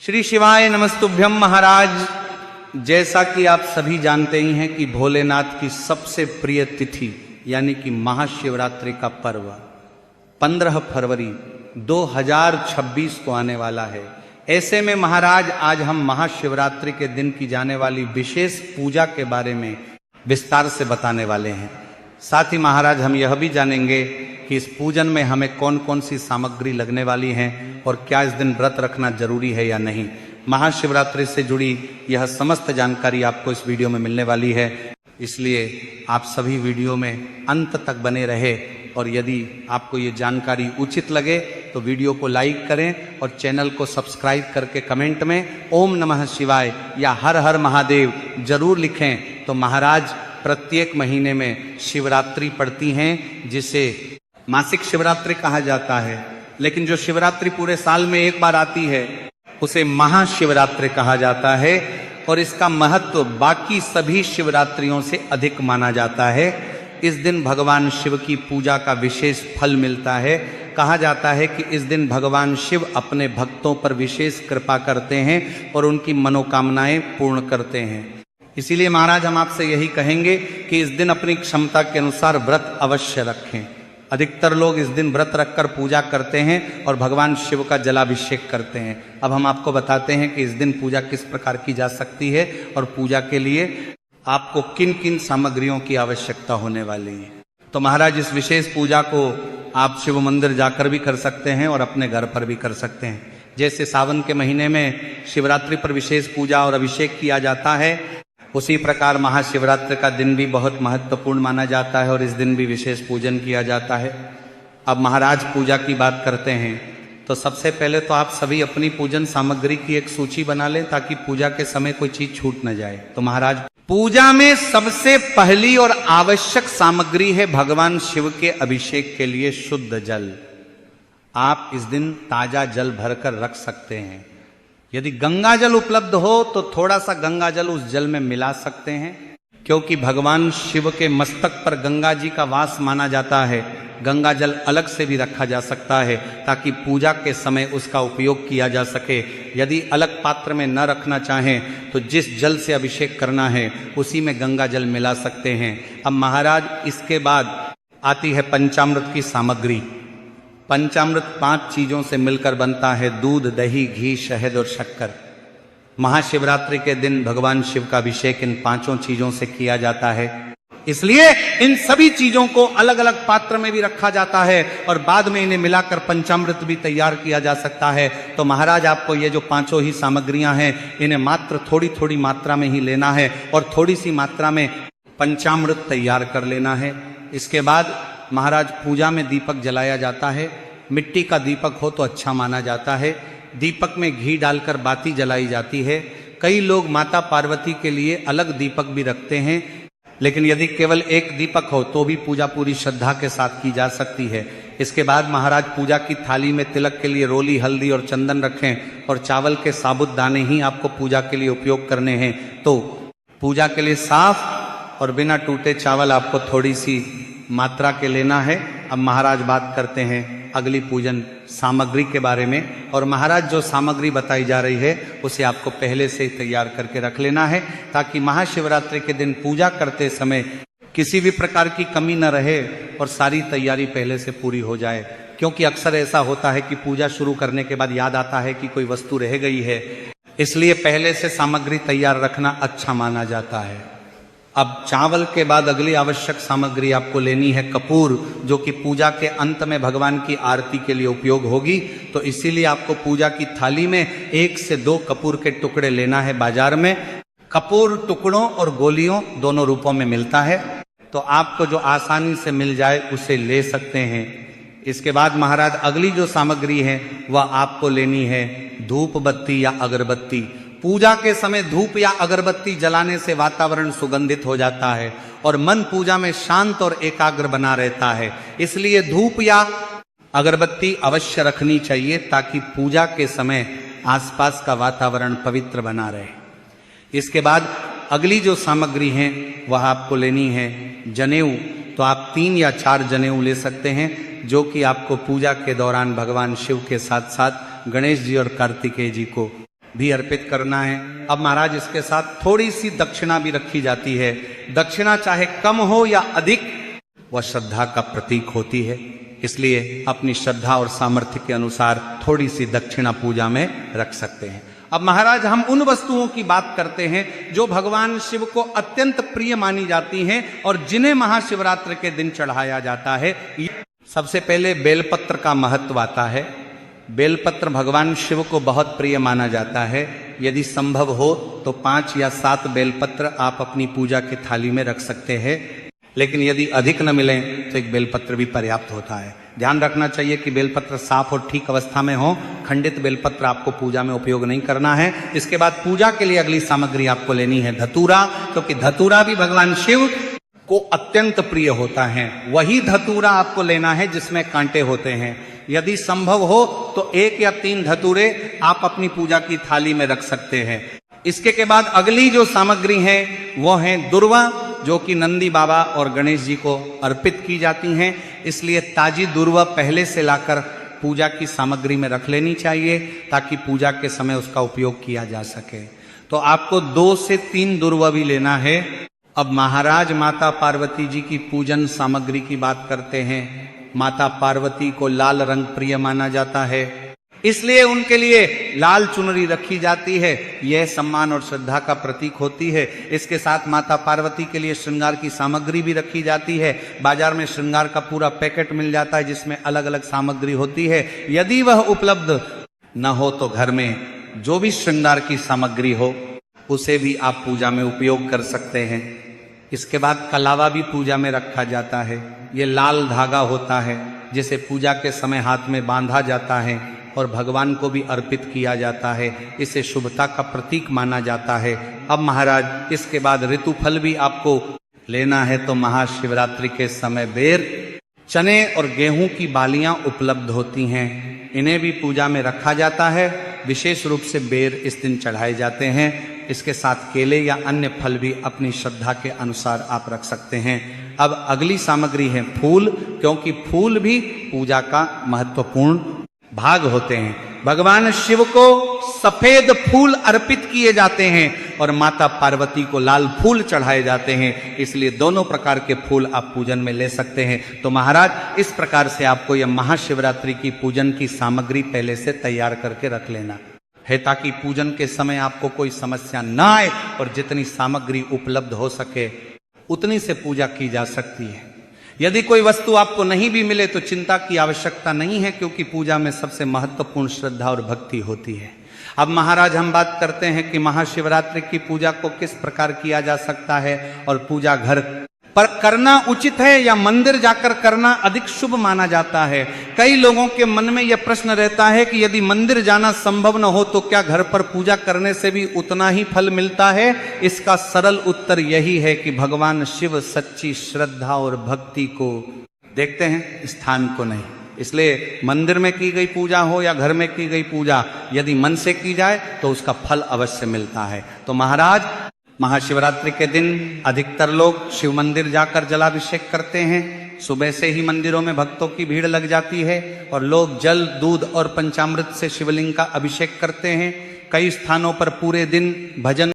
श्री शिवाय नमस्तुभ्यम महाराज। जैसा कि आप सभी जानते ही हैं कि भोलेनाथ की सबसे प्रिय तिथि यानी कि महाशिवरात्रि का पर्व 15 फरवरी 2026 को आने वाला है। ऐसे में महाराज आज हम महाशिवरात्रि के दिन की जाने वाली विशेष पूजा के बारे में विस्तार से बताने वाले हैं। साथ ही महाराज हम यह भी जानेंगे कि इस पूजन में हमें कौन कौन सी सामग्री लगने वाली हैं और क्या इस दिन व्रत रखना जरूरी है या नहीं। महाशिवरात्रि से जुड़ी यह समस्त जानकारी आपको इस वीडियो में मिलने वाली है, इसलिए आप सभी वीडियो में अंत तक बने रहे। और यदि आपको ये जानकारी उचित लगे तो वीडियो को लाइक करें और चैनल को सब्सक्राइब करके कमेंट में ओम नमः शिवाय या हर हर महादेव जरूर लिखें। तो महाराज प्रत्येक महीने में शिवरात्रि पड़ती हैं, जिसे मासिक शिवरात्रि कहा जाता है, लेकिन जो शिवरात्रि पूरे साल में एक बार आती है उसे महाशिवरात्रि कहा जाता है। और इसका महत्व बाकी सभी शिवरात्रियों से अधिक माना जाता है। इस दिन भगवान शिव की पूजा का विशेष फल मिलता है। कहा जाता है कि इस दिन भगवान शिव अपने भक्तों पर विशेष कृपा करते हैं और उनकी मनोकामनाएं पूर्ण करते हैं। इसीलिए महाराज हम आपसे यही कहेंगे कि इस दिन अपनी क्षमता के अनुसार व्रत अवश्य रखें। अधिकतर लोग इस दिन व्रत रखकर पूजा करते हैं और भगवान शिव का जलाभिषेक करते हैं। अब हम आपको बताते हैं कि इस दिन पूजा किस प्रकार की जा सकती है और पूजा के लिए आपको किन किन सामग्रियों की आवश्यकता होने वाली है। तो महाराज इस विशेष पूजा को आप शिव मंदिर जाकर भी कर सकते हैं और अपने घर पर भी कर सकते हैं। जैसे सावन के महीने में शिवरात्रि पर विशेष पूजा और अभिषेक किया जाता है, उसी प्रकार महाशिवरात्रि का दिन भी बहुत महत्वपूर्ण माना जाता है और इस दिन भी विशेष पूजन किया जाता है। अब महाराज पूजा की बात करते हैं तो सबसे पहले तो आप सभी अपनी पूजन सामग्री की एक सूची बना लें ताकि पूजा के समय कोई चीज छूट न जाए। तो महाराज पूजा में सबसे पहली और आवश्यक सामग्री है भगवान शिव के अभिषेक के लिए शुद्ध जल। आप इस दिन ताजा जल भरकर रख सकते हैं। यदि गंगा जल उपलब्ध हो तो थोड़ा सा गंगा जल उस जल में मिला सकते हैं, क्योंकि भगवान शिव के मस्तक पर गंगा जी का वास माना जाता है। गंगा जल अलग से भी रखा जा सकता है ताकि पूजा के समय उसका उपयोग किया जा सके। यदि अलग पात्र में न रखना चाहें तो जिस जल से अभिषेक करना है उसी में गंगा जल मिला सकते हैं। अब महाराज इसके बाद आती है पंचामृत की सामग्री। पंचामृत 5 चीजों से मिलकर बनता है: दूध, दही, घी, शहद और शक्कर। महाशिवरात्रि के दिन भगवान शिव का अभिषेक इन 5 चीजों से किया जाता है, इसलिए इन सभी चीजों को अलग अलग पात्र में भी रखा जाता है और बाद में इन्हें मिलाकर पंचामृत भी तैयार किया जा सकता है। तो महाराज आपको ये जो 5 ही सामग्रियां हैं इन्हें मात्र थोड़ी थोड़ी मात्रा में ही लेना है और थोड़ी सी मात्रा में पंचामृत तैयार कर लेना है। इसके बाद महाराज पूजा में दीपक जलाया जाता है। मिट्टी का दीपक हो तो अच्छा माना जाता है। दीपक में घी डालकर बाती जलाई जाती है। कई लोग माता पार्वती के लिए अलग दीपक भी रखते हैं, लेकिन यदि केवल एक दीपक हो तो भी पूजा पूरी श्रद्धा के साथ की जा सकती है। इसके बाद महाराज पूजा की थाली में तिलक के लिए रोली, हल्दी और चंदन रखें और चावल के साबुत दाने ही आपको पूजा के लिए उपयोग करने हैं। तो पूजा के लिए साफ और बिना टूटे चावल आपको थोड़ी सी मात्रा के लेना है। अब महाराज बात करते हैं अगली पूजन सामग्री के बारे में। और महाराज जो सामग्री बताई जा रही है उसे आपको पहले से तैयार करके रख लेना है ताकि महाशिवरात्रि के दिन पूजा करते समय किसी भी प्रकार की कमी न रहे और सारी तैयारी पहले से पूरी हो जाए। क्योंकि अक्सर ऐसा होता है कि पूजा शुरू करने के बाद याद आता है कि कोई वस्तु रह गई है, इसलिए पहले से सामग्री तैयार रखना अच्छा माना जाता है। अब चावल के बाद अगली आवश्यक सामग्री आपको लेनी है कपूर, जो कि पूजा के अंत में भगवान की आरती के लिए उपयोग होगी। तो इसीलिए आपको पूजा की थाली में 1 से 2 कपूर के टुकड़े लेना है। बाजार में कपूर टुकड़ों और गोलियों दोनों रूपों में मिलता है, तो आपको जो आसानी से मिल जाए उसे ले सकते हैं। इसके बाद महाराज अगली जो सामग्री है वह आपको लेनी है धूप बत्ती या अगरबत्ती। पूजा के समय धूप या अगरबत्ती जलाने से वातावरण सुगंधित हो जाता है और मन पूजा में शांत और एकाग्र बना रहता है। इसलिए धूप या अगरबत्ती अवश्य रखनी चाहिए ताकि पूजा के समय आसपास का वातावरण पवित्र बना रहे। इसके बाद अगली जो सामग्री है वह आपको लेनी है जनेऊ। तो आप 3 या 4 जनेऊ ले सकते हैं, जो कि आपको पूजा के दौरान भगवान शिव के साथ साथ गणेश जी और कार्तिकेय जी को भी अर्पित करना है। अब महाराज इसके साथ थोड़ी सी दक्षिणा भी रखी जाती है। दक्षिणा चाहे कम हो या अधिक, वह श्रद्धा का प्रतीक होती है, इसलिए अपनी श्रद्धा और सामर्थ्य के अनुसार थोड़ी सी दक्षिणा पूजा में रख सकते हैं। अब महाराज हम उन वस्तुओं की बात करते हैं जो भगवान शिव को अत्यंत प्रिय मानी जाती हैं और जिन्हें महाशिवरात्रि के दिन चढ़ाया जाता है। सबसे पहले बेलपत्र का महत्व आता है। बेलपत्र भगवान शिव को बहुत प्रिय माना जाता है। यदि संभव हो तो 5 या 7 बेलपत्र आप अपनी पूजा की थाली में रख सकते हैं, लेकिन यदि अधिक न मिले तो एक बेलपत्र भी पर्याप्त होता है। ध्यान रखना चाहिए कि बेलपत्र साफ और ठीक अवस्था में हो। खंडित बेलपत्र आपको पूजा में उपयोग नहीं करना है। इसके बाद पूजा के लिए अगली सामग्री आपको लेनी है धतूरा, क्योंकि धतूरा भी भगवान शिव को अत्यंत प्रिय होता है। वही धतूरा आपको लेना है जिसमें कांटे होते हैं। यदि संभव हो तो 1 या 3 धतूरे आप अपनी पूजा की थाली में रख सकते हैं। इसके के बाद अगली जो सामग्री है वो है दुर्वा, जो कि नंदी बाबा और गणेश जी को अर्पित की जाती हैं। इसलिए ताजी दुर्वा पहले से लाकर पूजा की सामग्री में रख लेनी चाहिए ताकि पूजा के समय उसका उपयोग किया जा सके। तो आपको 2 से 3 दुर्वा भी लेना है। अब महाराज माता पार्वती जी की पूजन सामग्री की बात करते हैं। माता पार्वती को लाल रंग प्रिय माना जाता है, इसलिए उनके लिए लाल चुनरी रखी जाती है। यह सम्मान और श्रद्धा का प्रतीक होती है। इसके साथ माता पार्वती के लिए श्रृंगार की सामग्री भी रखी जाती है। बाजार में श्रृंगार का पूरा पैकेट मिल जाता है जिसमें अलग अलग सामग्री होती है। यदि वह उपलब्ध न हो तो घर में जो भी श्रृंगार की सामग्री हो उसे भी आप पूजा में उपयोग कर सकते हैं। इसके बाद कलावा भी पूजा में रखा जाता है। ये लाल धागा होता है जिसे पूजा के समय हाथ में बांधा जाता है और भगवान को भी अर्पित किया जाता है। इसे शुभता का प्रतीक माना जाता है। अब महाराज इसके बाद ऋतुफल भी आपको लेना है। तो महाशिवरात्रि के समय बेर, चने और गेहूं की बालियां उपलब्ध होती हैं, इन्हें भी पूजा में रखा जाता है। विशेष रूप से बेर इस दिन चढ़ाए जाते हैं। इसके साथ केले या अन्य फल भी अपनी श्रद्धा के अनुसार आप रख सकते हैं। अब अगली सामग्री है फूल, क्योंकि फूल भी पूजा का महत्वपूर्ण भाग होते हैं। भगवान शिव को सफेद फूल अर्पित किए जाते हैं और माता पार्वती को लाल फूल चढ़ाए जाते हैं, इसलिए दोनों प्रकार के फूल आप पूजन में ले सकते हैं। तो महाराज इस प्रकार से आपको यह महाशिवरात्रि की पूजन की सामग्री पहले से तैयार करके रख लेना है, ताकि पूजन के समय आपको कोई समस्या ना आए और जितनी सामग्री उपलब्ध हो सके उतनी से पूजा की जा सकती है। यदि कोई वस्तु आपको नहीं भी मिले तो चिंता की आवश्यकता नहीं है, क्योंकि पूजा में सबसे महत्वपूर्ण श्रद्धा और भक्ति होती है। अब महाराज हम बात करते हैं कि महाशिवरात्रि की पूजा को किस प्रकार किया जा सकता है और पूजा घर पर करना उचित है या मंदिर जाकर करना अधिक शुभ माना जाता है। कई लोगों के मन में यह प्रश्न रहता है कि यदि मंदिर जाना संभव न हो तो क्या घर पर पूजा करने से भी उतना ही फल मिलता है? इसका सरल उत्तर यही है कि भगवान शिव सच्ची श्रद्धा और भक्ति को देखते हैं, स्थान को नहीं। इसलिए मंदिर में की गई पूजा हो या घर में की गई पूजा, यदि मन से की जाए तो उसका फल अवश्य मिलता है। तो महाराज महाशिवरात्रि के दिन अधिकतर लोग शिव मंदिर जाकर जलाभिषेक करते हैं। सुबह से ही मंदिरों में भक्तों की भीड़ लग जाती है और लोग जल, दूध और पंचामृत से शिवलिंग का अभिषेक करते हैं। कई स्थानों पर पूरे दिन भजन